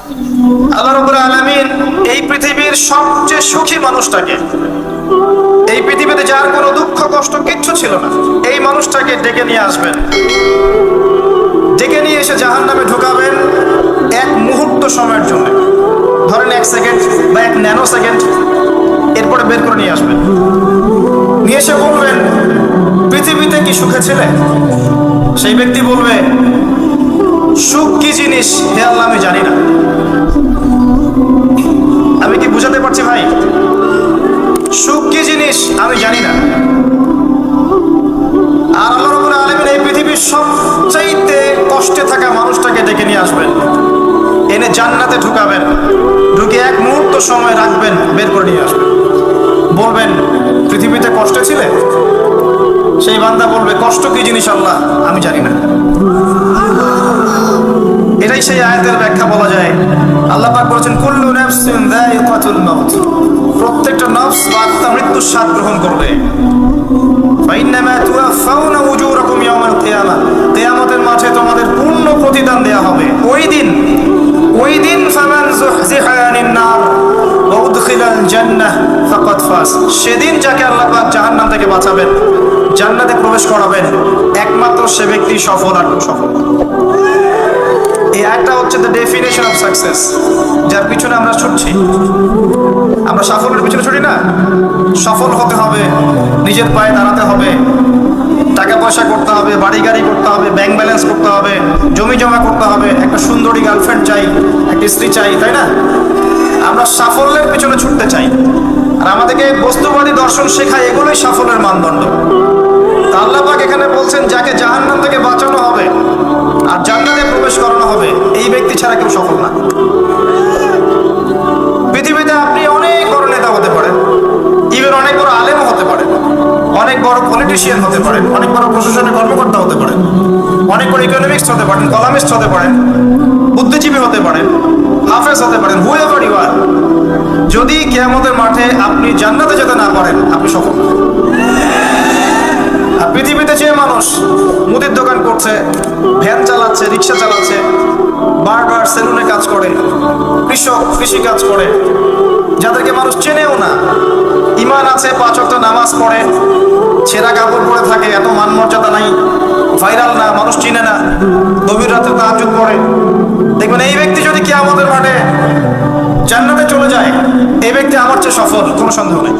আল্লাহ রাব্বুল আলামিন এই পৃথিবীর সবচেয়ে সুখী মানুষটাকে, এই পৃথিবীতে যার কোনো দুঃখ কষ্ট কিচ্ছু ছিল না, এই মানুষটাকে ডেকে নিয়ে আসবেন। ডেকে নিয়ে এসে জাহান্নামে ঢোকাবেন এক মুহূর্ত সময়ের জন্য, ধরেন 1 সেকেন্ড বা 1 ন্যানো সেকেন্ড। এরপরে বের করে নিয়ে আসবেন, নিয়ে এসে বলবেন পৃথিবীতে কি সুখে ছিলে? সেই ব্যক্তি বলবে সুখ কি জিনিস হে আল্লাহ আমি জানি না। আমি কি বুঝাতে পারছি ভাই? সুখ কি জিনিস আমি জানি না। আর আল্লাহ রাব্বুল আলামিন এই পৃথিবীর সবচাইতে কষ্টে থাকা মানুষটাকে ডেকে নিয়ে আসবেন, এনে জান্নাতে ঢুকাবেন, ঢুকে এক মুহূর্ত সময় রাখবেন, বের করে নিয়ে আসবেন। বলবেন পৃথিবীতে কষ্টে ছিলে? সেই বান্দা বলবে কষ্ট কি জিনিস আল্লাহ আমি জানি না। এটাই সেই আয়াতের ব্যাখ্যা বলা যায়। আল্লাহ পাক বলেছেন কুল্লু নাফসিন যায়িকাতুল মাউত, প্রত্যেকটা নফস বা আত্মা মৃত্যুর স্বাদ গ্রহণ করবে। ফাইন্নামা তুওয়াফাউনা উজুরাকুম ইয়াওমাল কিয়ামাহ, কিয়ামতের মাঠে তোমাদের পূর্ণ প্রতিদান দেয়া হবে। ওই দিন ফামান যুহজিহা আনিন নার ওয়া উদখিলাল জান্নাহ ফাকাদ ফাজ, সেদিন যাকে আল্লাহ পাক জাহান্নাম থেকে বাঁচাবেন, জান্নাতে প্রবেশ করাবেন, একমাত্র সে ব্যক্তি সফল আর সফল। এই একটা হচ্ছে দ্য ডেফিনেশন অফ সাকসেস, যার পিছনে আমরা ছুটছি। আমরা সাফল্যের পিছনে ছুটি না। সফল হতে হবে, নিজের পায়ে দাঁড়াতে হবে, টাকা পয়সা করতে হবে, বাড়ি গাড়ি করতে হবে, ব্যাংক ব্যালেন্স করতে হবে, জমি জমা করতে হবে, একটা সুন্দরী গার্লফ্রেন্ড চাই, একটা স্ত্রী চাই, তাই না? আমরা সাফল্যের পিছনে ছুটতে চাই, আর আমাদেরকে বস্তুবাদী দর্শন শেখায় এগুলোই সাফল্যের মানদণ্ড। তা আল্লাহ পাক এখানে বলছেন যাকে জাহান্নাম থেকে বাঁচানো হবে আর জান্নাতে প্রবেশ করানো হবে, এই ব্যক্তি ছাড়া কেউ সফল না। পৃথিবীতে আপনি অনেক বড় নেতা হতে পারেন, ইভেন অনেক বড় আলেমও হতে পারেন, অনেক বড় পলিটিশিয়ান হতে পারেন, অনেক বড় প্রশাসনের কর্মকর্তা হতে পারেন, অনেক বড় ইকোনমিক্স হতে পারেন, কলামিস্ট হতে পারেন, বুদ্ধিজীবী হতে পারেন, হাফেজ হতে পারেন, হুএভার ইউ আর, যদি কিয়ামতের মাঠে আপনি জান্নাতে যেতে না পারেন, আপনি সফল না। আর পৃথিবীতে যে মানুষ মুদির দোকান করছে, ভ্যান চালাচ্ছে, রিক্সা চালাচ্ছে, বারবার সেলুনে কাজ করে, কৃষক কৃষি কাজ করে, যাদেরকে মানুষ চেনেও না, ঈমান আছে, 5 ওয়াক্ত নামাজ পড়ে, ছেঁড়া কাপড় পরে থাকে, এত মান মর্যাদা নাই, ভাইরাল না, মানুষ চিনে না, গভীর রাতে তাহাজ্জুদ পড়ে, দেখবেন এই ব্যক্তি যদি কিয়ামতের মাঠে জান্নাতে চলে যায়, এই ব্যক্তি আমার চেয়ে সফল, কোনো সন্দেহ নেই।